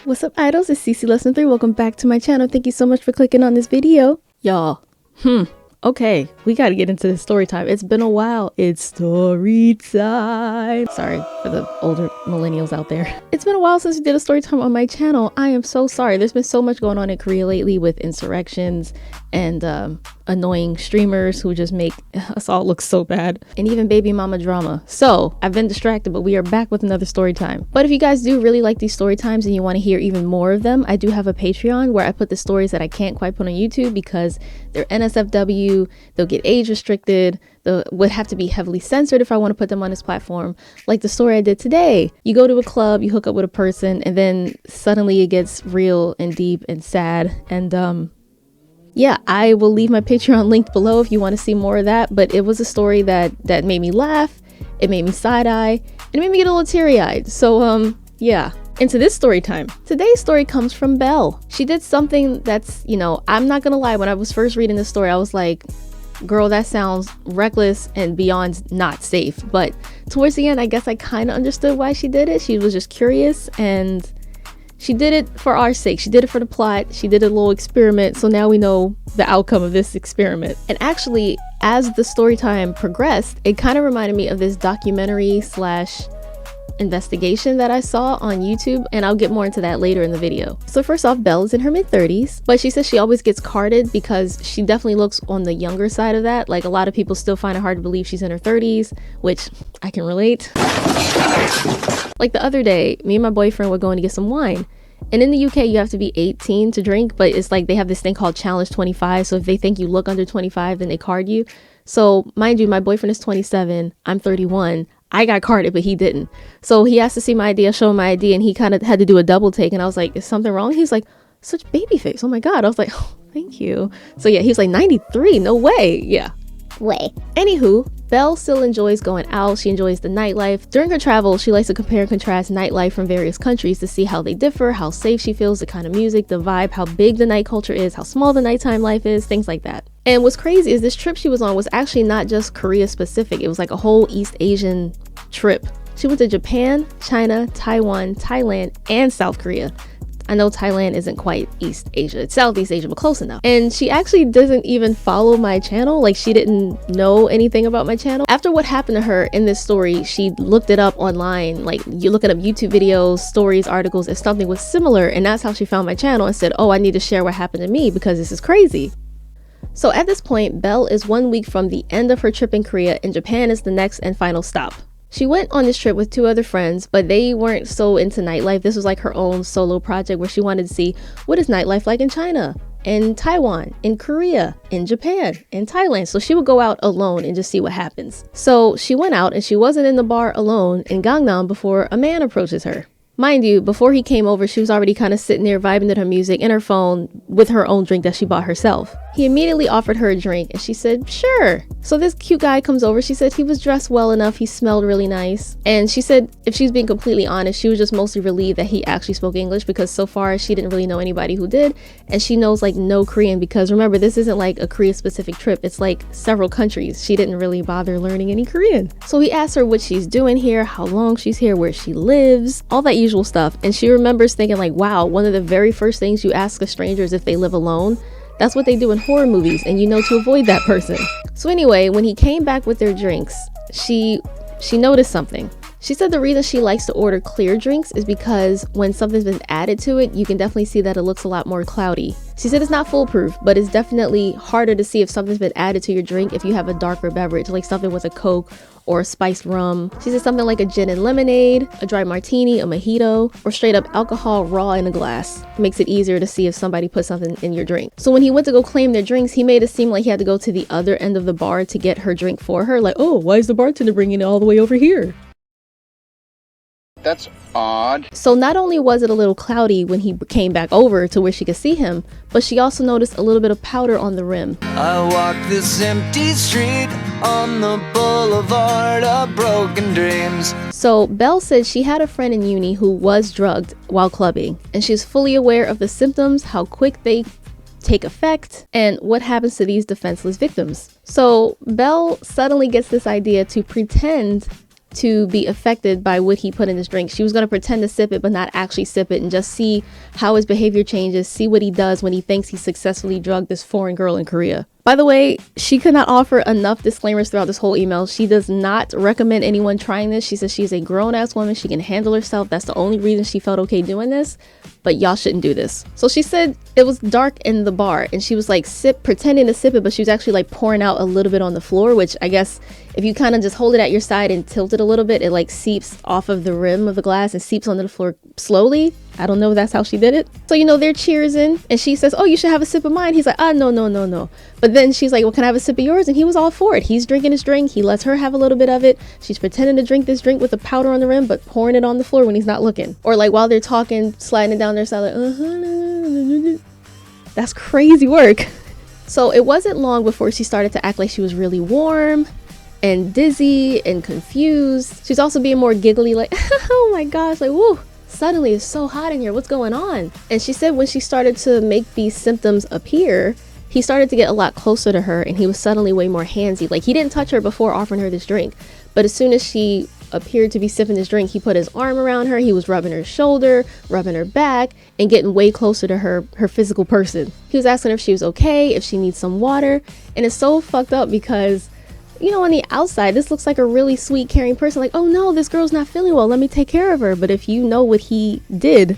What's up, idols? It's Cece Lesson 3. Welcome back to my channel. Thank you so much for clicking on this video. Y'all, okay, we gotta get into this story time. It's been a while. It's story time. Sorry for the older millennials out there. It's been a while since we did a story time on my channel. I am so sorry. There's been so much going on in Korea lately with insurrections and annoying streamers who just make us all look so bad, and even baby mama drama. So I've been distracted, but we are back with another story time. But if you guys do really like these story times and you want to hear even more of them, I do have a Patreon where I put the stories that I can't quite put on YouTube because they're NSFW, they'll get age restricted, they would have to be heavily censored if I want to put them on this platform. Like the story I did today. You go to a club, you hook up with a person, and then suddenly it gets real and deep and sad. And yeah, I will leave my Patreon linked below if you want to see more of that. But it was a story that made me laugh, it made me side-eye, and it made me get a little teary-eyed. So yeah, into this story time. Today's story comes from Belle. She did something that's, you know, I'm not gonna lie, when I was first reading this story, I was like, girl, that sounds reckless and beyond not safe. But towards the end, I guess I kind of understood why she did it. She was just curious, and she did it for our sake. She did it for the plot. She did a little experiment. So now we know the outcome of this experiment. And actually, as the story time progressed, it kind of reminded me of this documentary slash investigation that I saw on YouTube, and I'll get more into that later in the video. So first off, Belle is in her mid-30s, but she says she always gets carded because she definitely looks on the younger side of that. Like, a lot of people still find it hard to believe she's in her 30s, which I can relate. Like the other day, me and my boyfriend were going to get some wine. And in the UK, you have to be 18 to drink, but it's like they have this thing called Challenge 25. So if they think you look under 25, then they card you. So mind you, my boyfriend is 27, I'm 31. I got carded, but he didn't. So he asked to see my ID, I show him my ID, and he kind of had to do a double take. And I was like, is something wrong? He's like, such baby face. Oh my God. I was like, oh, thank you. So yeah, he was like 93. No way. Yeah. Way. Anywho, Belle still enjoys going out. She enjoys the nightlife. During her travels, she likes to compare and contrast nightlife from various countries to see how they differ, how safe she feels, the kind of music, the vibe, how big the night culture is, how small the nighttime life is, things like that. And what's crazy is this trip she was on was actually not just Korea specific. It was like a whole East Asian trip. She went to Japan, China, Taiwan, Thailand, and South Korea. I know Thailand isn't quite East Asia, it's Southeast Asia, but close enough. And she actually doesn't even follow my channel. Like, she didn't know anything about my channel. After what happened to her in this story, she looked it up online. Like, you're looking up YouTube videos, stories, articles, if something was similar, and that's how she found my channel and said, oh, I need to share what happened to me because this is crazy. So at this point, Belle is 1 week from the end of her trip in Korea, and Japan is the next and final stop. She went on this trip with 2 other friends, but they weren't so into nightlife. This was like her own solo project where she wanted to see what is nightlife like in China, in Taiwan, in Korea, in Japan, in Thailand. So she would go out alone and just see what happens. So she went out and she wasn't in the bar alone in Gangnam before a man approaches her. Mind you, before he came over, she was already kind of sitting there vibing to her music and her phone with her own drink that she bought herself. He immediately offered her a drink and she said, sure. So this cute guy comes over. She said he was dressed well enough. He smelled really nice. And she said, if she's being completely honest, she was just mostly relieved that he actually spoke English because so far she didn't really know anybody who did. And she knows like no Korean because remember, this isn't like a Korea specific trip. It's like several countries. She didn't really bother learning any Korean. So he asked her what she's doing here, how long she's here, where she lives, all that usual stuff. And she remembers thinking like, wow, one of the very first things you ask a stranger is if they live alone. That's what they do in horror movies, and you know to avoid that person. So anyway, when he came back with their drinks, she noticed something. She said the reason she likes to order clear drinks is because when something's been added to it, you can definitely see that it looks a lot more cloudy. She said it's not foolproof, but it's definitely harder to see if something's been added to your drink if you have a darker beverage, like something with a Coke or a spiced rum. She said something like a gin and lemonade, a dry martini, a mojito, or straight up alcohol raw in a glass. It makes it easier to see if somebody put something in your drink. So when he went to go claim their drinks, he made it seem like he had to go to the other end of the bar to get her drink for her. Like, oh, why is the bartender bringing it all the way over here? That's odd. So not only was it a little cloudy when he came back over to where she could see him, but she also noticed a little bit of powder on the rim. I walk this empty street on the boulevard of broken dreams. So Belle said she had a friend in uni who was drugged while clubbing, and she's fully aware of the symptoms, how quick they take effect, and what happens to these defenseless victims. So Belle suddenly gets this idea to pretend to be affected by what he put in his drink. She was going to pretend to sip it, but not actually sip it, and just see how his behavior changes, see what he does when he thinks he successfully drugged this foreign girl in Korea. By the way, she could not offer enough disclaimers throughout this whole email. She does not recommend anyone trying this. She says she's a grown-ass woman. She can handle herself. That's the only reason she felt okay doing this. But y'all shouldn't do this. So she said it was dark in the bar and she was like pretending to sip it, but she was actually like pouring out a little bit on the floor, which I guess if you kind of just hold it at your side and tilt it a little bit, it like seeps off of the rim of the glass and seeps onto the floor slowly. I don't know if that's how she did it. So, you know, they're cheersing and she says, oh, you should have a sip of mine. He's like, no. But then she's like, well, can I have a sip of yours? And he was all for it. He's drinking his drink. He lets her have a little bit of it. She's pretending to drink this drink with the powder on the rim, but pouring it on the floor when he's not looking. Or like while they're talking, sliding it down their side, like, That's crazy work. So it wasn't long before she started to act like she was really warm and dizzy and confused. She's also being more giggly, like, oh my gosh, like, woo. Suddenly it's so hot in here, what's going on? And she said when she started to make these symptoms appear, he started to get a lot closer to her and he was suddenly way more handsy. Like he didn't touch her before offering her this drink, but as soon as she appeared to be sipping this drink, he put his arm around her, he was rubbing her shoulder, rubbing her back, and getting way closer to her physical person. He was asking her if she was okay, if she needs some water, and it's so fucked up because, you know, on the outside, this looks like a really sweet, caring person. Like, oh no, this girl's not feeling well. Let me take care of her. But if you know what he did,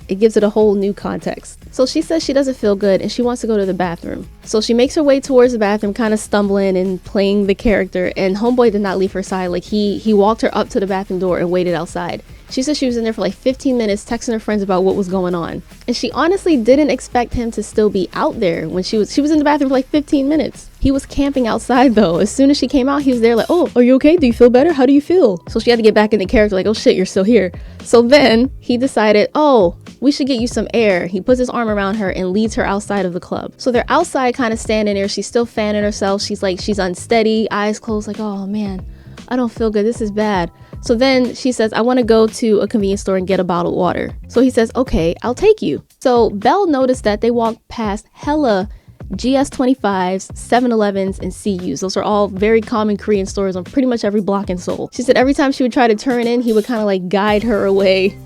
it gives it a whole new context. So she says she doesn't feel good and she wants to go to the bathroom. So she makes her way towards the bathroom, kind of stumbling and playing the character. And homeboy did not leave her side. Like he walked her up to the bathroom door and waited outside. She said she was in there for like 15 minutes texting her friends about what was going on. And she honestly didn't expect him to still be out there when she was in the bathroom for like 15 minutes. He was camping outside though. As soon as she came out, he was there like, oh, are you okay? Do you feel better? How do you feel? So she had to get back into character like, oh shit, you're still here. So then he decided, oh, we should get you some air. He puts his arm around her and leads her outside of the club. So they're outside kind of standing there. She's still fanning herself. She's unsteady, eyes closed, like, oh man, I don't feel good. This is bad. So then she says, I want to go to a convenience store and get a bottle of water. So he says, okay, I'll take you. So Belle noticed that they walked past hella GS25s, 7-Elevens, and CUs. Those are all very common Korean stores on pretty much every block in Seoul. She said every time she would try to turn in, he would kind of like guide her away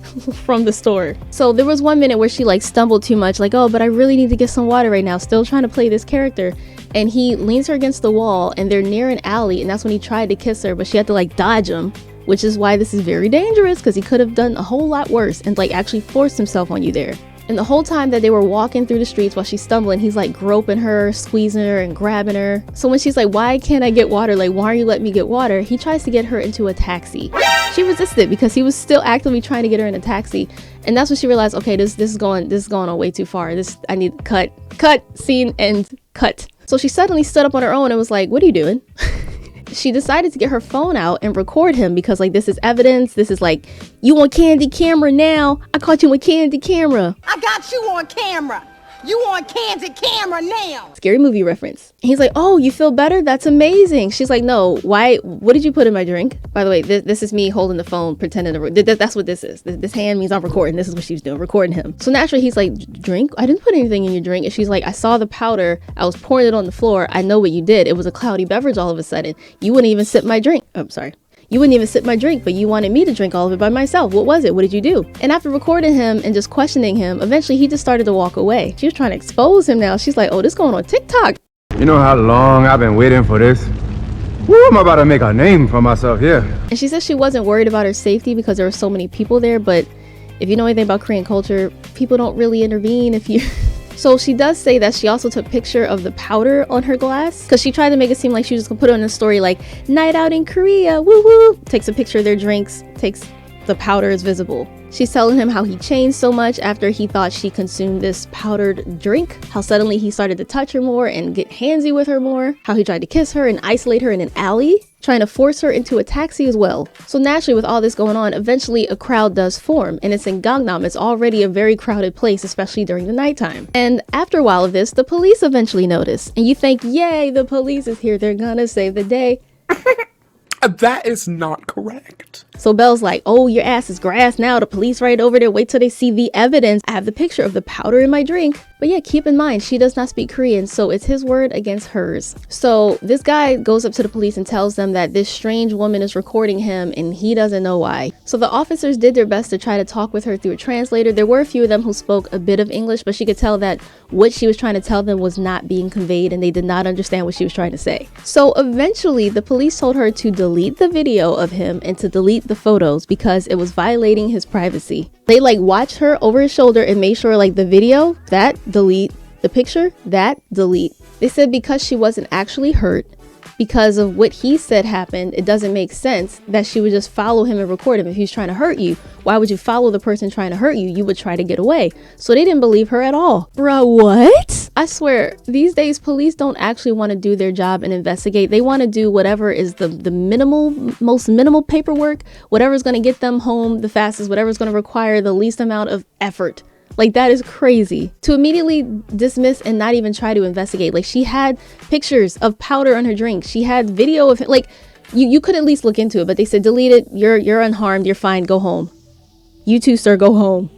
from the store. So there was one minute where she like stumbled too much, like, oh, but I really need to get some water right now. Still trying to play this character. And he leans her against the wall and they're near an alley. And that's when he tried to kiss her, but she had to like dodge him, which is why this is very dangerous because he could have done a whole lot worse and like actually forced himself on you there. And the whole time that they were walking through the streets while she's stumbling, he's like groping her, squeezing her, and grabbing her. So when she's like, why can't I get water? Like, why aren't you letting me get water? He tries to get her into a taxi. She resisted because he was still actively trying to get her in a taxi. And that's when she realized, okay, this is going on way too far. I need cut, scene, and cut. So she suddenly stood up on her own and was like, what are you doing? She decided to get her phone out and record him because like this is evidence. This is like, you on candy camera now. I caught you on candy camera. I got you on camera. You on candy camera now. Scary movie reference. He's like, oh, you feel better? That's amazing. She's like, no, why? What did you put in my drink? By the way, this is me holding the phone, pretending to, that's what this is. This hand means I'm recording. This is what she was doing, recording him. So naturally he's like, drink? I didn't put anything in your drink. And she's like, I saw the powder. I was pouring it on the floor. I know what you did. It was a cloudy beverage all of a sudden. You wouldn't even sip my drink. Oh, sorry. You wouldn't even sip my drink, but you wanted me to drink all of it by myself. What was it? What did you do? And after recording him and just questioning him, eventually he just started to walk away. She was trying to expose him now. She's like, oh, this going on TikTok. You know how long I've been waiting for this? Woo, I'm about to make a name for myself here. And she said she wasn't worried about her safety because there were so many people there, but if you know anything about Korean culture, people don't really intervene if you... So she does say that she also took a picture of the powder on her glass because she tried to make it seem like she was just gonna put it on a story like night out in Korea, woo woo. Takes a picture of their drinks, takes the powder is visible. She's telling him how he changed so much after he thought she consumed this powdered drink, how suddenly he started to touch her more and get handsy with her more, how he tried to kiss her and isolate her in an alley, trying to force her into a taxi as well. So naturally with all this going on, eventually a crowd does form, and it's in Gangnam. It's already a very crowded place, especially during the nighttime. And after a while of this, the police eventually notice, and you think, yay, the police is here, they're gonna save the day. That is not correct. So Belle's like, oh, your ass is grass now. The police right over there. Wait till they see the evidence. I have the picture of the powder in my drink. But yeah, keep in mind, she does not speak Korean, so it's his word against hers. So this guy goes up to the police and tells them that this strange woman is recording him and he doesn't know why. So the officers did their best to try to talk with her through a translator. There were a few of them who spoke a bit of English, but she could tell that what she was trying to tell them was not being conveyed and they did not understand what she was trying to say. So eventually the police told her to delete the video of him and to delete the photos because it was violating his privacy. They like watched her over his shoulder and made sure like the video, that delete, the picture, that delete. They said because she wasn't actually hurt, because of what he said happened, it doesn't make sense that she would just follow him and record him. If he's trying to hurt you, why would you follow the person trying to hurt you? You would try to get away. So they didn't believe her at all. Bruh, what? I swear, these days, police don't actually want to do their job and investigate. They want to do whatever is the most minimal paperwork, whatever's going to get them home the fastest, whatever's going to require the least amount of effort. Like, that is crazy. To immediately dismiss and not even try to investigate. Like, she had pictures of powder on her drink. She had video of it. Like, you could at least look into it, but they said, delete it. You're unharmed. You're fine. Go home. You too, sir. Go home.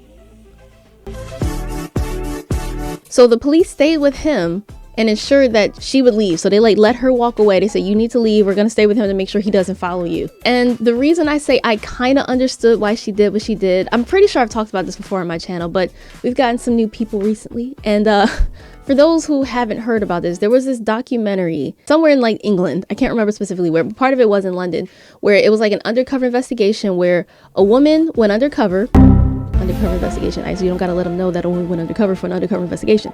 So the police stayed with him and ensured that she would leave. So they like let her walk away. They said, you need to leave. We're going to stay with him to make sure he doesn't follow you. And the reason I say I kind of understood why she did what she did, I'm pretty sure I've talked about this before on my channel, but we've gotten some new people recently. And for those who haven't heard about this, there was this documentary somewhere in like England. I can't remember specifically where, but part of it was in London, where it was like an undercover investigation where a woman went undercover investigation. So you don't got to let them know that a woman went undercover for an undercover investigation.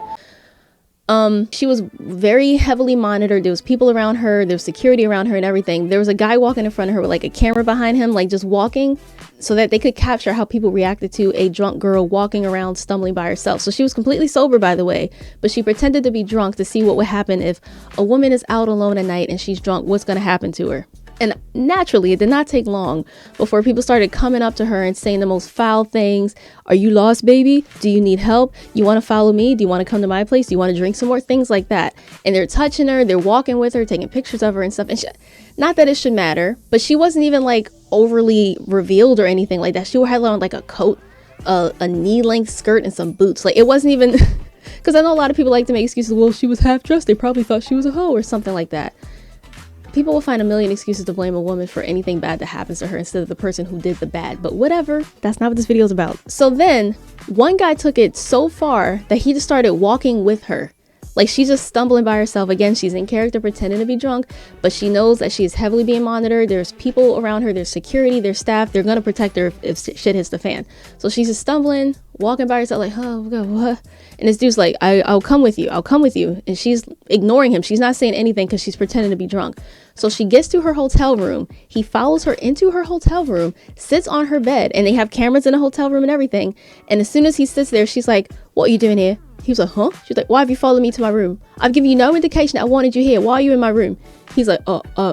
She was very heavily monitored. There was people around her, there was security around her and everything. There was a guy walking in front of her with like a camera behind him, like just walking, so that they could capture how people reacted to a drunk girl walking around stumbling by herself. So she was completely sober, by the way, but she pretended to be drunk to see what would happen if a woman is out alone at night and she's drunk. What's going to happen to her? And naturally, it did not take long before people started coming up to her and saying the most foul things. Are you lost, baby? Do you need help? You want to follow me? Do you want to come to my place? Do you want to drink some more? Things like that. And they're touching her. They're walking with her, taking pictures of her and stuff. And not that it should matter, but she wasn't even like overly revealed or anything like that. She had on like a coat, a knee-length skirt and some boots. Like it wasn't even, because I know a lot of people like to make excuses. Well, she was half dressed. They probably thought she was a hoe or something like that. People will find a million excuses to blame a woman for anything bad that happens to her instead of the person who did the bad. But whatever, that's not what this video is about. So then one guy took it so far that he just started walking with her. Like she's just stumbling by herself. Again, she's in character pretending to be drunk, but she knows that she's heavily being monitored. There's people around her, there's security, there's staff. They're going to protect her if shit hits the fan. So she's just stumbling, walking by herself like, oh God, what? And this dude's like, I'll come with you. I'll come with you. And she's ignoring him. She's not saying anything because she's pretending to be drunk. So she gets to her hotel room. He follows her into her hotel room, sits on her bed, and they have cameras in the hotel room and everything. And as soon as he sits there, she's like, what are you doing here? He was like, huh? She's like, why have you followed me to my room? I've given you no indication I wanted you here. Why are you in my room? He's like,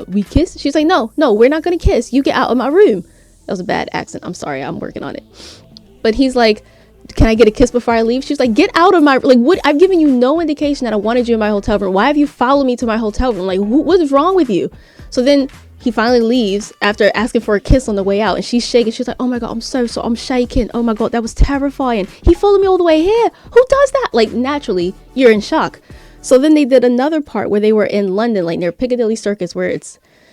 we kissed? She's like, no, we're not going to kiss. You get out of my room. That was a bad accent. I'm sorry. I'm working on it. But he's like, can I get a kiss before I leave? She's like, get out of my, like, what? I've given you no indication that I wanted you in my hotel room. Why have you followed me to my hotel room? Like, what is wrong with you? So then he finally leaves after asking for a kiss on the way out, and she's shaking. She's like, oh my God, I'm so I'm shaking. Oh my God, that was terrifying. He followed me all the way here. Who does that? Like, naturally, you're in shock. So then they did another part where they were in London, like near Piccadilly Circus, where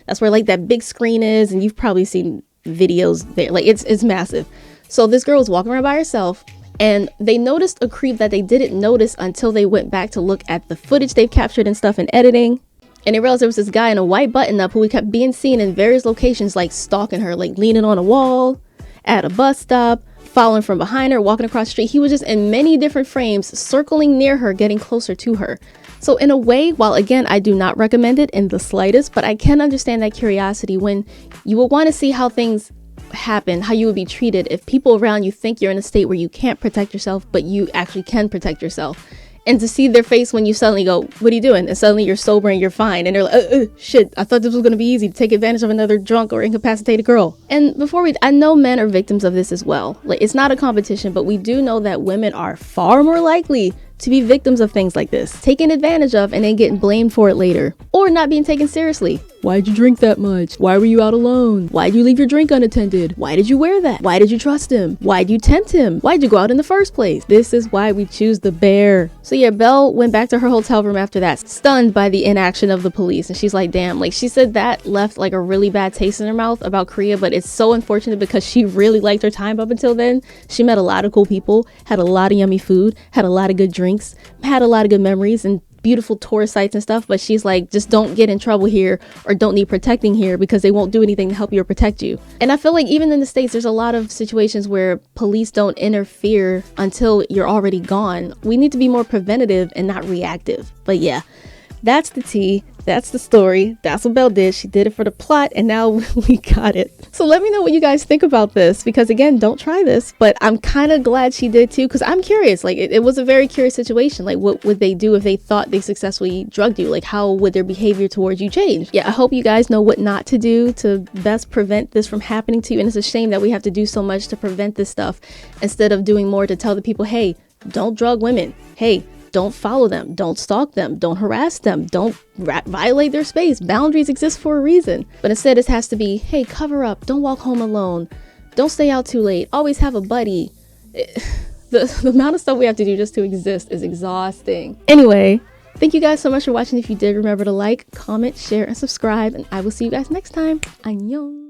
that's where like that big screen is, and you've probably seen videos there. Like it's massive. So this girl was walking around by herself, and they noticed a creep that they didn't notice until they went back to look at the footage they've captured and stuff in editing. And they realized there was this guy in a white button-up who kept being seen in various locations, like stalking her, like leaning on a wall, at a bus stop, following from behind her, walking across the street. He was just in many different frames, circling near her, getting closer to her. So in a way, while again, I do not recommend it in the slightest, but I can understand that curiosity when you will want to see how things happen, how you would be treated if people around you think you're in a state where you can't protect yourself, but you actually can protect yourself. And to see their face when you suddenly go, what are you doing? And suddenly you're sober and you're fine. And they're like, shit, I thought this was going to be easy to take advantage of another drunk or incapacitated girl. And I know men are victims of this as well. Like, it's not a competition, but we do know that women are far more likely to be victims of things like this, taken advantage of and then getting blamed for it later, or not being taken seriously. Why'd you drink that much? Why were you out alone? Why'd you leave your drink unattended? Why did you wear that? Why did you trust him? Why'd you tempt him? Why'd you go out in the first place? This is why we choose the bear. So yeah, Belle went back to her hotel room after that, stunned by the inaction of the police. And she's like, damn, like she said that left like a really bad taste in her mouth about Korea, but it's so unfortunate because she really liked her time up until then. She met a lot of cool people, had a lot of yummy food, had a lot of good drinks, had a lot of good memories and beautiful tourist sites and stuff, but she's like, just don't get in trouble here or don't need protecting here because they won't do anything to help you or protect you. And I feel like even in the States, there's a lot of situations where police don't interfere until you're already gone. We need to be more preventative and not reactive. But yeah, that's the tea. That's the story. That's what Belle did. She did it for the plot and now we got it. So let me know what you guys think about this, because again, don't try this, but I'm kind of glad she did too, because I'm curious. Like it was a very curious situation. Like what would they do if they thought they successfully drugged you? Like how would their behavior towards you change? Yeah, I hope you guys know what not to do to best prevent this from happening to you. And it's a shame that we have to do so much to prevent this stuff instead of doing more to tell the people, hey, don't drug women. Hey, don't follow them, don't stalk them, don't harass them, don't violate their space. Boundaries exist for a reason. But instead it has to be, hey, cover up, don't walk home alone, don't stay out too late, always have a buddy. The amount of stuff we have to do just to exist is exhausting. Anyway, thank you guys so much for watching. If you did, remember to like, comment, share, and subscribe, and I will see you guys next time. Annyeong.